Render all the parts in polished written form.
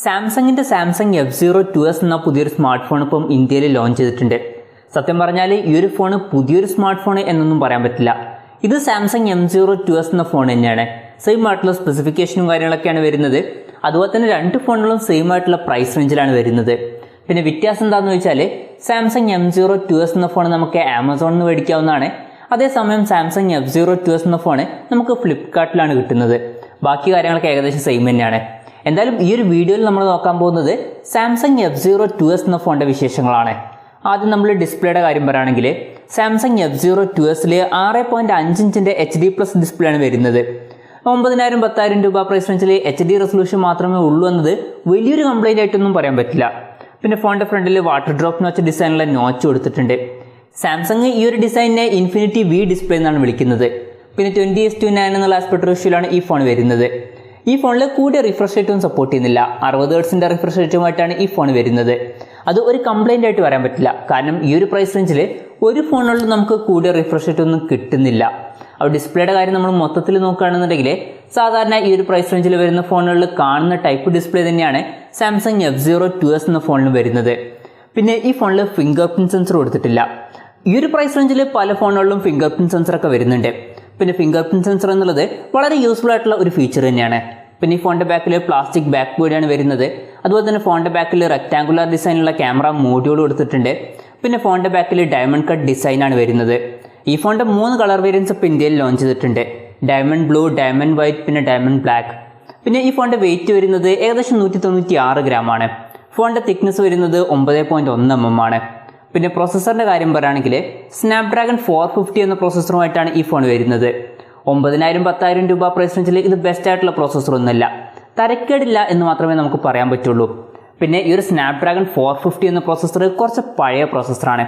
സാംസങ്ങിന്റെ Samsung F02s എന്ന പുതിയൊരു സ്മാർട്ട് ഫോൺ ഇപ്പം ഇന്ത്യയിൽ ലോഞ്ച് ചെയ്തിട്ടുണ്ട്. സത്യം പറഞ്ഞാൽ ഈ ഒരു ഫോൺ പുതിയൊരു സ്മാർട്ട് ഫോൺ എന്നൊന്നും പറയാൻ പറ്റില്ല. ഇത് സാംസങ് M02s എന്ന ഫോൺ തന്നെയാണ്. സെയിം ആയിട്ടുള്ള സ്പെസിഫിക്കേഷനും കാര്യങ്ങളൊക്കെയാണ് വരുന്നത്. അതുപോലെ തന്നെ രണ്ട് ഫോണുകളും സെയിം ആയിട്ടുള്ള പ്രൈസ് റേഞ്ചിലാണ് വരുന്നത്. പിന്നെ വ്യത്യാസം എന്താണെന്ന് വെച്ചാൽ സാംസങ് M02s എന്ന ഫോൺ നമുക്ക് ആമസോണിൽ നിന്ന് മേടിക്കാവുന്നതാണ്. അതേസമയം സാംസങ് F02s എന്ന ഫോൺ നമുക്ക് ഫ്ലിപ്കാർട്ടിലാണ് കിട്ടുന്നത്. ബാക്കി കാര്യങ്ങളൊക്കെ ഏകദേശം സെയിം തന്നെയാണ്. എന്തായാലും ഈ ഒരു വീഡിയോയിൽ നമ്മൾ നോക്കാൻ പോകുന്നത് സാംസങ് F02s എന്ന ഫോണിന്റെ വിശേഷങ്ങളാണ്. ആദ്യം നമ്മൾ ഡിസ്പ്ലേയുടെ കാര്യം പറയുകയാണെങ്കിൽ സാംസങ് F02sൽ 6.5 ഇഞ്ചിന്റെ HD+ ഡിസ്പ്ലേ ആണ് വരുന്നത്. 9,000-10,000 രൂപ പ്രൈസ് റേഞ്ചിൽ HD റെസൊല്യൂഷൻ മാത്രമേ ഉള്ളൂ എന്നത് വലിയൊരു കംപ്ലൈന്റ് ആയിട്ടൊന്നും പറയാൻ പറ്റില്ല. പിന്നെ ഫോണിന്റെ ഫ്രണ്ടിൽ വാട്ടർ ഡ്രോപ്പ് നോച്ച് ഡിസൈനുള്ള നോച്ച് കൊടുത്തിട്ടുണ്ട്. സാംസങ് ഈ ഒരു ഡിസൈനിനെ ഇൻഫിനിറ്റി V ഡിസ്പ്ലേ എന്നാണ് വിളിക്കുന്നത്. പിന്നെ 20:9 എന്നുള്ള ആസ്പെക്ട് റേഷ്യോയിലാണ് ഈ ഫോൺ വരുന്നത്. ഈ ഫോണിൽ കൂടിയ റിഫ്രഷ് റേറ്റും സപ്പോർട്ട് ചെയ്യുന്നില്ല. 60 Hz റിഫ്രഷ് റേറ്റുമായിട്ടാണ് ഈ ഫോൺ വരുന്നത്. അത് ഒരു കംപ്ലൈന്റ് ആയിട്ട് വരാൻ പറ്റില്ല. കാരണം ഈ ഒരു പ്രൈസ് റേഞ്ചിൽ ഒരു ഫോണുകളിൽ നമുക്ക് കൂടിയ റിഫ്രഷ് റേറ്റ് ഒന്നും കിട്ടുന്നില്ല. അപ്പോൾ ഡിസ്പ്ലേയുടെ കാര്യം നമ്മൾ മൊത്തത്തിൽ നോക്കുകയാണെന്നുണ്ടെങ്കിൽ സാധാരണ ഈ ഒരു പ്രൈസ് റേഞ്ചിൽ വരുന്ന ഫോണുകളിൽ കാണുന്ന ടൈപ്പ് ഡിസ്പ്ലേ തന്നെയാണ് സാംസങ് F02s എന്ന ഫോണിൽ വരുന്നത്. പിന്നെ ഈ ഫോണിൽ ഫിംഗർ പ്രിന്റ് സെൻസർ കൊടുത്തിട്ടില്ല. ഈ ഒരു പ്രൈസ് റേഞ്ചിൽ പല ഫോണുകളിലും ഫിംഗർ പ്രിന്റ് സെൻസർ ഒക്കെ വരുന്നുണ്ട്. പിന്നെ ഫിംഗർ പ്രിന്റ് സെൻസർ എന്നുള്ളത് വളരെ യൂസ്ഫുൾ ആയിട്ടുള്ള ഒരു ഫീച്ചർ തന്നെയാണ്. പിന്നെ ഈ ഫോണിന്റെ ബാക്കിൽ പ്ലാസ്റ്റിക് ബാക്ക് ബോഡിയാണ് വരുന്നത്. അതുപോലെ തന്നെ ഫോണിന്റെ ബാക്കിൽ റെക്ടാങ്കുലർ ഡിസൈനുള്ള ക്യാമറ മോഡ്യൂൾ കൊടുത്തിട്ടുണ്ട്. പിന്നെ ഫോണിന്റെ ബാക്കിൽ ഡയമണ്ട് കട്ട് ഡിസൈനാണ് വരുന്നത്. ഈ ഫോണിന്റെ 3 കളർ വേരിയൻസ് ഇപ്പോൾ ഇന്ത്യയിൽ ലോഞ്ച് ചെയ്തിട്ടുണ്ട്. ഡയമണ്ട് ബ്ലൂ, ഡയമണ്ട് വൈറ്റ്, പിന്നെ ഡയമണ്ട് ബ്ലാക്ക്. പിന്നെ ഈ ഫോണിന്റെ വെയിറ്റ് വരുന്നത് ഏകദേശം 196 ഗ്രാമാണ്. ഫോണിന്റെ തിക്നെസ് വരുന്നത് 9.1 mm ആണ്. പിന്നെ പ്രോസസ്സറിന്റെ കാര്യം പറയുകയാണെങ്കിൽ സ്നാപ്ഡ്രാഗൺ 450 എന്ന പ്രോസസ്സറുമായിട്ടാണ് ഈ ഫോൺ വരുന്നത്. 9,000-10,000 രൂപ പ്രൈസ് റേഞ്ചിൽ ഇത് ബെസ്റ്റ് ആയിട്ടുള്ള പ്രോസസ്സർ ഒന്നുമല്ല. തരക്കേടില്ല എന്ന് മാത്രമേ നമുക്ക് പറയാൻ പറ്റുള്ളൂ. പിന്നെ ഈ ഒരു സ്നാപ്ഡ്രാഗൺ 450 എന്ന പ്രോസസ്സർ കുറച്ച് പഴയ പ്രോസസ്സറാണ്.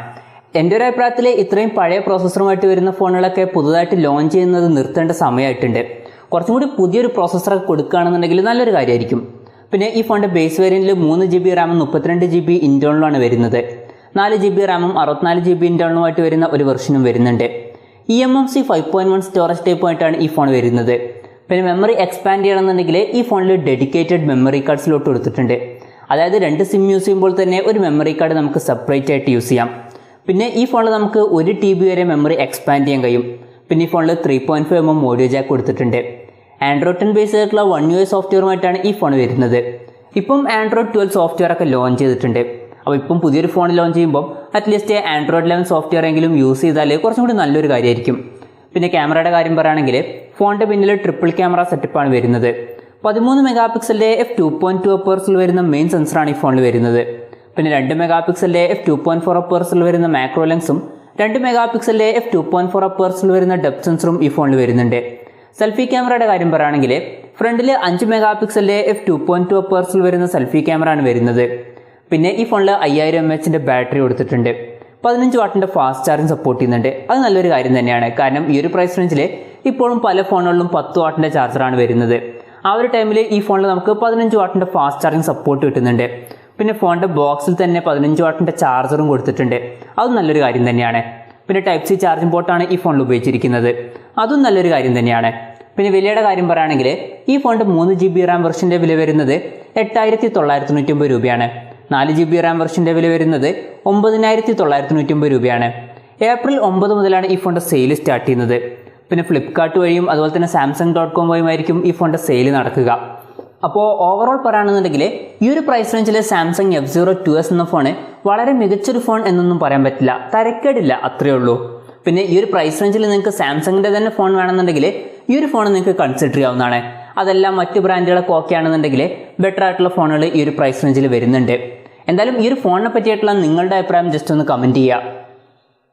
എൻ്റെ ഒരു അഭിപ്രായത്തിൽ ഇത്രയും പഴയ പ്രോസസ്സറുമായിട്ട് വരുന്ന ഫോണുകളൊക്കെ പുതുതായിട്ട് ലോഞ്ച് ചെയ്യുന്നത് നിർത്തേണ്ട സമയമായിട്ടുണ്ട്. കുറച്ചും കൂടി പുതിയൊരു പ്രോസസ്സറൊക്കെ കൊടുക്കുകയാണെന്നുണ്ടെങ്കിൽ നല്ലൊരു കാര്യമായിരിക്കും. പിന്നെ ഈ ഫോണിൻ്റെ ബേസ് വേരിയൻറ്റിൽ 3GB റാമും 32GB ഇൻറ്റേർണലുമാണ് വരുന്നത്. 4GB റാമും 64GB ഇൻറ്റേർണലുമായിട്ട് വരുന്ന ഒരു വെർഷനും വരുന്നുണ്ട്. eMMC 5.1 സ്റ്റോറേജ് ടൈപ്പുമായിട്ടാണ് ഈ ഫോൺ വരുന്നത്. പിന്നെ മെമ്മറി എക്സ്പാൻഡ് ചെയ്യണമെന്നുണ്ടെങ്കിൽ ഈ ഫോണിൽ ഡെഡിക്കേറ്റഡ് മെമ്മറി കാർഡ് സ്ലോട്ട് കൊടുത്തിട്ടുണ്ട്. അതായത് 2 സിം യൂസ് ചെയ്യുമ്പോൾ തന്നെ ഒരു മെമ്മറി കാർഡ് നമുക്ക് സെപ്പറേറ്റ് ആയിട്ട് യൂസ് ചെയ്യാം. പിന്നെ ഈ ഫോണിൽ നമുക്ക് 1 TB വരെ മെമ്മറി എക്സ്പാൻഡ് ചെയ്യാൻ കഴിയും. പിന്നെ ഈ ഫോണിൽ 3.5 mm ഓഡിയോ ജാക്ക് കൊടുത്തിട്ടുണ്ട്. Android 10 ബേസ് ആയിട്ടുള്ള One UI സോഫ്റ്റ്വെയറുമായിട്ടാണ് ഈ ഫോൺ വരുന്നത്. ഇപ്പം Android 12 സോഫ്റ്റ്വെയർ ഒക്കെ ലോഞ്ച് ചെയ്തിട്ടുണ്ട്. അപ്പോൾ ഇപ്പം പുതിയൊരു ഫോൺ ലോഞ്ച് ചെയ്യുമ്പോൾ അറ്റ്ലീസ്റ്റ് Android 11 സോഫ്റ്റ്വെയർ എങ്കിലും യൂസ് ചെയ്താൽ കുറച്ചും കൂടി നല്ലൊരു കാര്യമായിരിക്കും. പിന്നെ ക്യാമറയുടെ കാര്യം പറയുകയാണെങ്കിൽ ഫോണിൻ്റെ പിന്നിൽ ട്രിപ്പിൾ ക്യാമറ സെറ്റപ്പാണ് വരുന്നത്. 13 മെഗാപിക്സലിൻ്റെ f2.2 അപ്പേഴ്സിൽ വരുന്ന മെയിൻ സെൻസറാണ് ഈ ഫോണിൽ വരുന്നത്. പിന്നെ 2 മെഗാപിക്സലിൻ്റെ f2.4 അപ്പേഴ്സിൽ വരുന്ന മാക്രോ ലെൻസും 2 മെഗാപിക്സലിൻ്റെ f2.4 അപ്പേഴ്സിൽ വരുന്ന ഡെപ്ത് സെൻസറും ഈ ഫോണിൽ വരുന്നുണ്ട്. സെൽഫി ക്യാമറയുടെ കാര്യം പറയുകയാണെങ്കിൽ ഫ്രണ്ടിൽ 5 മെഗാപിക്സലിൻ്റെ f2.2 അപ്പേഴ്സിൽ വരുന്ന സെൽഫി ക്യാമറ ആണ് വരുന്നത്. പിന്നെ ഈ ഫോണിൽ 5000 mAh ബാറ്ററി കൊടുത്തിട്ടുണ്ട്. 15 വാട്ടിൻ്റെ ഫാസ്റ്റ് ചാർജിങ് സപ്പോർട്ട് ചെയ്യുന്നുണ്ട്. അത് നല്ലൊരു കാര്യം തന്നെയാണ്. കാരണം ഈ ഒരു പ്രൈസ് റേഞ്ചിൽ ഇപ്പോഴും പല ഫോണുകളിലും 10 വാട്ടിൻ്റെ ചാർജറാണ് വരുന്നത്. ആ ഒരു ടൈമിൽ ഈ ഫോണിൽ നമുക്ക് 15 വാട്ടിൻ്റെ ഫാസ്റ്റ് ചാർജിങ് സപ്പോർട്ട് കിട്ടുന്നുണ്ട്. പിന്നെ ഫോണിൻ്റെ ബോക്സിൽ തന്നെ 15 വാട്ടിൻ്റെ ചാർജറും കൊടുത്തിട്ടുണ്ട്. അതും നല്ലൊരു കാര്യം തന്നെയാണ്. പിന്നെ Type-C ചാർജിംഗ് പോർട്ടാണ് ഈ ഫോണിൽ ഉപയോഗിച്ചിരിക്കുന്നത്. അതും നല്ലൊരു കാര്യം തന്നെയാണ്. പിന്നെ വിലയുടെ കാര്യം പറയുകയാണെങ്കിൽ ഈ ഫോണിൻ്റെ 3GB റാം വെർഷൻ്റെ വില വരുന്നത് 8,999 രൂപയാണ്. 4GB റാം വെർഷൻ്റെ വില വരുന്നത് 9,999 രൂപയാണ്. ഏപ്രിൽ 9 മുതലാണ് ഈ ഫോണിൻ്റെ സെയിൽ സ്റ്റാർട്ട് ചെയ്യുന്നത്. പിന്നെ ഫ്ലിപ്കാർട്ട് വഴിയും അതുപോലെ തന്നെ Samsung.com വഴിയുമായിരിക്കും ഈ ഫോണിൻ്റെ സെയിൽ നടക്കുക. അപ്പോൾ ഓവറോൾ പറയുകയാണെന്നുണ്ടെങ്കിൽ ഈ ഒരു പ്രൈസ് റേഞ്ചിൽ സാംസങ് F02s എന്ന ഫോണ് വളരെ മികച്ചൊരു ഫോൺ എന്നൊന്നും പറയാൻ പറ്റില്ല. തരക്കേടില്ല, അത്രയേ ഉള്ളൂ. പിന്നെ ഈ ഒരു പ്രൈസ് റേഞ്ചിൽ നിങ്ങൾക്ക് സാംസങ്ങിൻ്റെ തന്നെ ഫോൺ വേണമെന്നുണ്ടെങ്കിൽ ഈ ഒരു ഫോൺ നിങ്ങൾക്ക് കൺസിഡർ ചെയ്യാവുന്നതാണ്. അതെല്ലാം മറ്റ് ബ്രാൻഡുകളൊക്കെ ഓക്കെ ആണെന്നുണ്ടെങ്കിൽ ബെറ്റർ ആയിട്ടുള്ള ഫോണുകൾ ഈ ഒരു പ്രൈസ് റേഞ്ചിൽ വരുന്നുണ്ട്. എന്തായാലും ഈ ഒരു ഫോണിനെ പറ്റിയിട്ടുള്ള നിങ്ങളുടെ അഭിപ്രായം ജസ്റ്റ് ഒന്ന് കമൻറ്റ് ചെയ്യുക.